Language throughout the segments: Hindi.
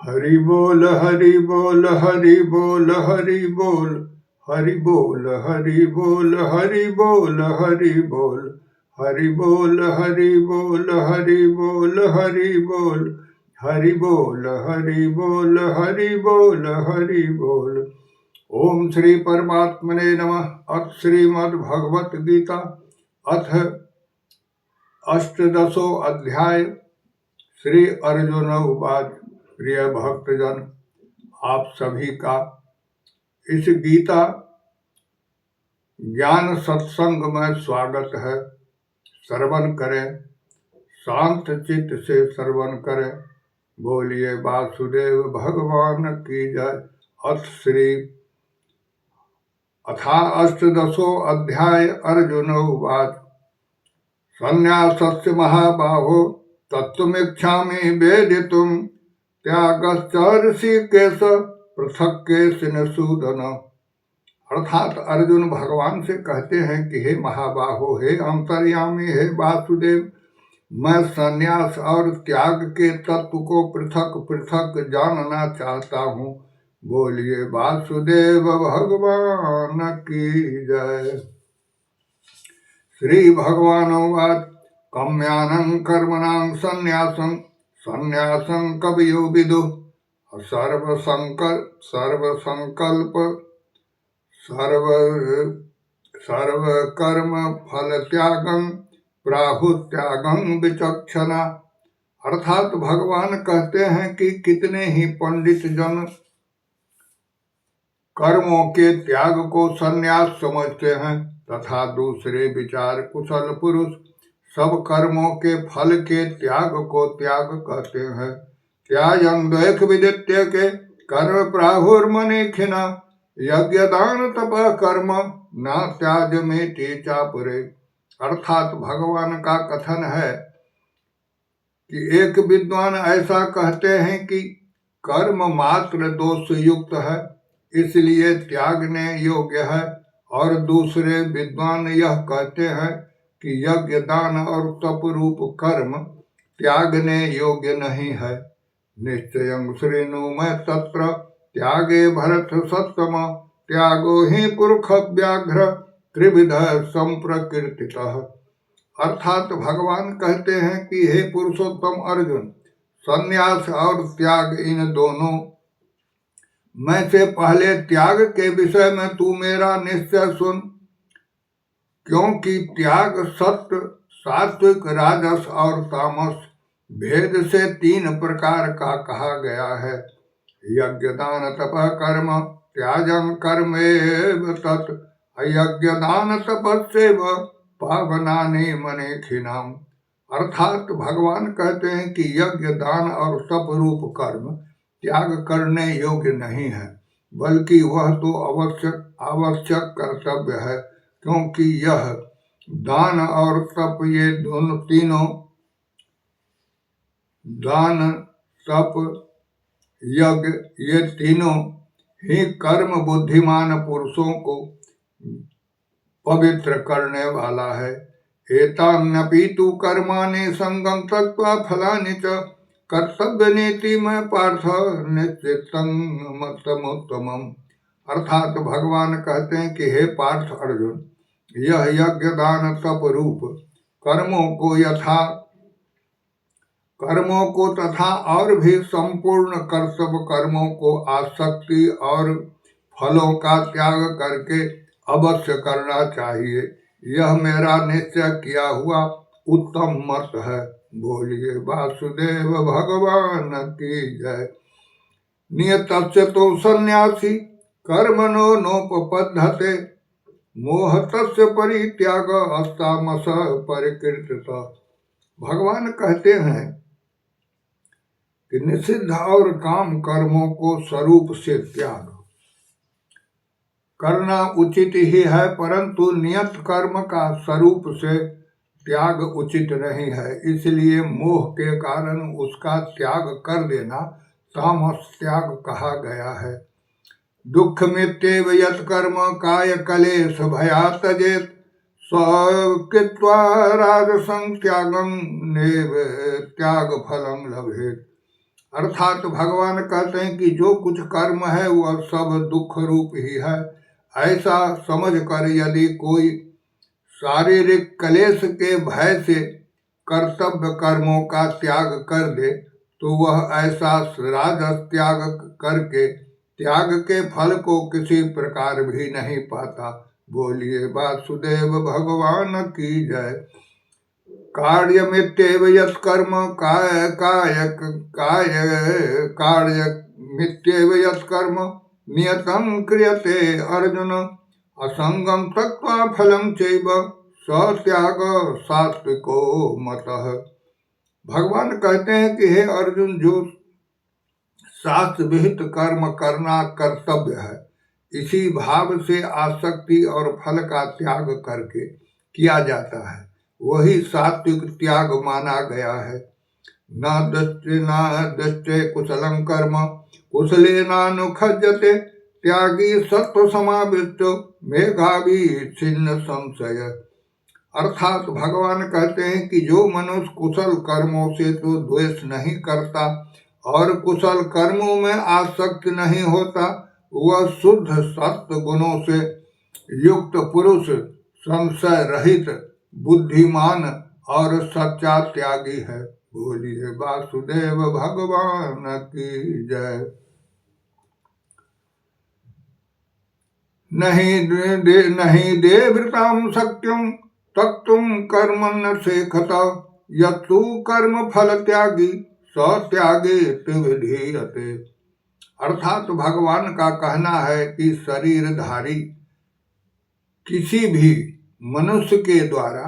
हरि बोल हरि बोल हरि बोल हरि बोल हरि बोल हरि बोल हरि बोल हरि बोल हरि बोल हरि बोल हरि बोल हरि बोल हरि बोल हरि बोल हरि बोल हरि बोल। ओम श्री परमात्मने नमः। अथ श्रीमद् भगवत गीता अथ अष्टदशो अध्याय। श्री अर्जुन उवाच। प्रिय भक्तजन, आप सभी का इस गीता ज्ञान सत्संग में स्वागत है। श्रवण करें, शांत चित्त से श्रवण करें। बोलिए वासुदेव भगवान की जय। अथा अष्टदशो अध्याय। अर्जुन उवाच। संन्यासस्य महाबाहो तत्त्वमिच्छामि वेदितुम् त्यागश्च ऋषिकेश पृथक् केशिनसूदन। अर्थात अर्जुन भगवान से कहते हैं कि हे महाबाहो, हे अंतर्यामी, हे वासुदेव, मैं संन्यास और त्याग के तत्व को पृथक पृथक जानना चाहता हूँ। बोलिए वासुदेव भगवान की जय। श्री भगवानुवाच। काम्यानां कर्मणां संन्यासं संन्यासं कवयो विदुः सर्वकर्म फल त्यागं प्राहुत्यागं विचक्षणा। अर्थात भगवान कहते हैं कि कितने ही पंडित जन कर्मों के त्याग को संन्यास समझते हैं तथा दूसरे विचार कुशल पुरुष सब कर्मों के फल के त्याग को त्याग कहते हैं। त्याजं द्वैक विदित्य के कर्म प्राहुर्मनीखिना यज्ञ दान तप कर्म न त्याज में टीचा पुरे। अर्थात भगवान का कथन है कि एक विद्वान ऐसा कहते हैं कि कर्म मात्र दोष युक्त है, इसलिए त्यागने योग्य है, और दूसरे विद्वान यह कहते हैं कि यज्ञ दान और तप रूप कर्म त्यागने योग्य नहीं है। निश्चयं श्रेणु मैं तत्र त्यागे भरत सत्तम त्यागो ही पुरुष व्याघ्र त्रिविध संप्रकृतितः। अर्थात भगवान कहते हैं कि हे पुरुषोत्तम अर्जुन, संन्यास और त्याग इन दोनों में से पहले त्याग के विषय में तू मेरा निश्चय सुन, क्योंकि त्याग सत्य, सात्विक, राजस और तामस भेद से तीन प्रकार का कहा गया है। यज्ञ दान तप कर्म त्याजं कर्मेव तत् अयज्ञ दान तपस्यैव पावनानि मनीषिणाम्। अर्थात भगवान कहते हैं कि यज्ञ दान और तप रूप कर्म त्याग करने योग्य नहीं है, बल्कि वह तो आवश्यक कर्तव्य है, क्योंकि यह दान और तप ये दोनों तीनों, दान तप यज्ञ, ये तीनों ही कर्म बुद्धिमान पुरुषों को पवित्र करने वाला है। एतान्यपि तु कर्माणि संगं त्यक्त्वा फलानि च कर्तव्य नीति में पार्थ निश्चितं मतमुत्तमम्। अर्थात भगवान कहते हैं कि हे पार्थ अर्जुन, यह यज्ञ दान तप रूप कर्मों को तथा और भी संपूर्ण कर्तव्य कर्मों को आसक्ति और फलों का त्याग करके अवश्य करना चाहिए। यह मेरा निश्चय किया हुआ उत्तम मत है। बोलिए वासुदेव भगवान की जय। नियतस्य तो सन्यासी कर्मणो नोपपद्यते मोहतस्य परित्याग अस्तामस परिकीर्तितः। भगवान कहते हैं कि निषिद्ध और काम कर्मों को स्वरूप से त्याग करना उचित ही है, परंतु नियत कर्म का स्वरूप से त्याग उचित नहीं है, इसलिए मोह के कारण उसका त्याग कर देना तामस त्याग कहा गया है। दुख मित्येव यत् कर्म काय कलेश भया त्यजेत् स्वकृत्वा राजसं त्यागं नैव त्याग फलं लभेत्। अर्थात भगवान कहते हैं कि जो कुछ कर्म है वह सब दुख रूप ही है। ऐसा समझकर यदि कोई शारीरिक क्लेश के भय से कर्तव्य कर्मों का त्याग कर दे तो वह ऐसा राजस त्याग करके त्याग के फल को किसी प्रकार भी नहीं पाता। बोलिए वासुदेव भगवान की जय। कार्यमित्येव यत्कर्म काय काय काय कार्यमित्येव यत्कर्म नियतं क्रियते अर्जुन असंगम तत्वा फलं चैव सत्याग सात्विको मतः। भगवान कहते हैं कि हे अर्जुन, जो शास्त्र विहित कर्म करना कर्तव्य है, इसी भाव से आसक्ति और फल का त्याग करके किया जाता है, वही सात्विक त्याग माना गया है। न दृष्टे कुशलं कर्म कुशलेनानुखज्यते त्यागी सत्व समाविष्टो मेघावी छिन्न संशय। अर्थात भगवान कहते हैं कि जो मनुष्य कुशल कर्मों से तो द्वेष नहीं करता और कुशल कर्मों में आसक्त नहीं होता, वह शुद्ध सत्व गुणों से युक्त पुरुष, संशय रहित, बुद्धिमान और सच्चा त्यागी है। बोलिए वासुदेव भगवान की जय। नहीं देवृताम सत्यम तत्तुम कर्मण्य शेखत यत्तु कर्म फल त्यागी सत्यागे विधीयते। अर्थात भगवान का कहना है कि शरीरधारी किसी भी मनुष्य के द्वारा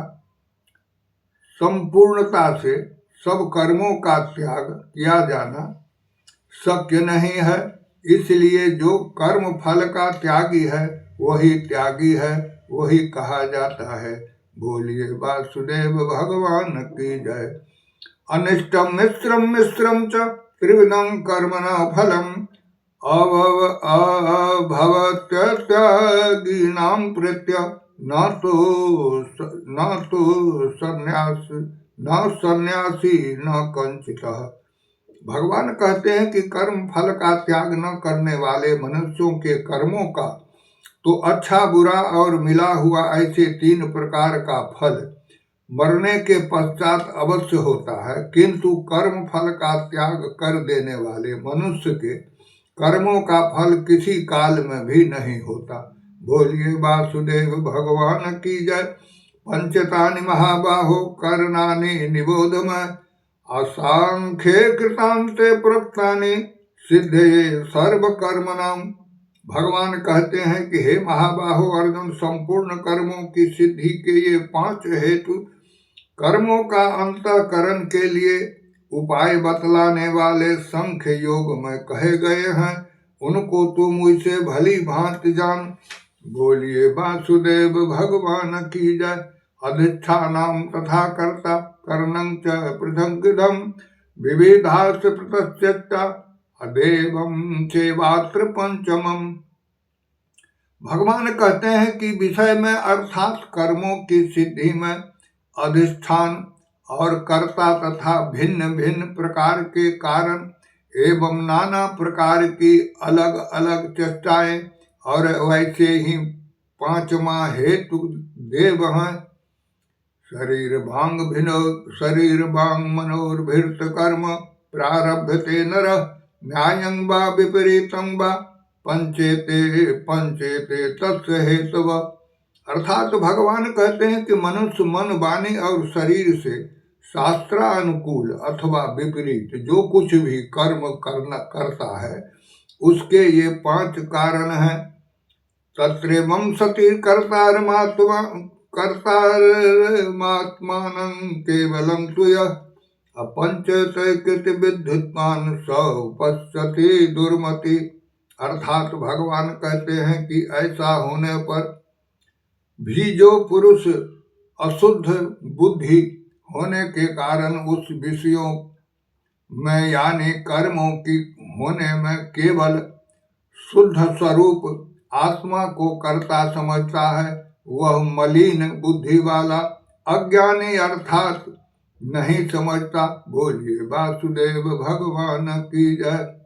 संपूर्णता से सब कर्मों का त्याग किया जाना शक्य नहीं है। इसलिए जो कर्म फल का त्यागी है वही त्यागी है, वही कहा जाता है। बोलिए वासुदेव भगवान की जय। अनिष्टम मिश्रम मिश्रम च त्रिविधम कर्मणा फलम अभवत्यत्यागीनां प्रीत्य न तो सन्यासी न कंचितः। भगवान कहते हैं कि कर्म फल का त्याग न करने वाले मनुष्यों के कर्मों का तो अच्छा बुरा और मिला हुआ ऐसे 3 प्रकार का फल मरने के पश्चात अवश्य होता है, किंतु कर्म फल का त्याग कर देने वाले मनुष्य के कर्मों का फल किसी काल में भी नहीं होता। बोलिए वासुदेव भगवान की जय। पंचतानि महाबाहो करणानि निबोधमय असांख्ये कृतांते प्रोक्तानि सिद्धे सर्व कर्मणाम। भगवान कहते हैं कि हे महाबाहो अर्जुन, संपूर्ण कर्मों की सिद्धि के ये 5 हेतु कर्मों का अंतःकरण के लिए उपाय बतलाने वाले सांख्य योग में कहे गए हैं, उनको तू मुझसे भली भांति जान। बोलिए वासुदेव भगवान की जय। अधिष्ठानम तथा कर्ता कर्णं च पृथग्विधं विविधास प्रतश्चेष्टा अदेवं चैवात्र पंचमम्। भगवान कहते हैं कि विषय में अर्थात कर्मों की सिद्धि में अधिष्ठान और कर्ता तथा भिन्न भिन्न प्रकार के कारण एवं नाना प्रकार की अलग अलग चेष्टाएं और वैसे ही 5वां हेतु देव हैं। शरीर भांग मनोर्भिर्त कर्म प्रारभते नर न्यायं वा विपरीतं वा पंचेते तस्य हेतव। अर्थात भगवान कहते हैं कि मनुष्य मन, वाणी और शरीर से शास्त्रानुकूल अथवा विपरीत जो कुछ भी कर्म करता है उसके ये 5 कारण हैं। तत्रैवं सति कर्तारमात्मानं केवलं तु यः अपंचतकृत विद्युत्मान सौपश्यति दुर्मति। अर्थात भगवान कहते हैं कि ऐसा होने पर भी जो पुरुष अशुद्ध बुद्धि होने के कारण उस विषयों में यानी कर्मों की होने में केवल शुद्ध स्वरूप आत्मा को कर्ता समझता है, वह मलिन बुद्धि वाला अज्ञानी अर्थात नहीं समझता, बोलिए वासुदेव भगवान की जय।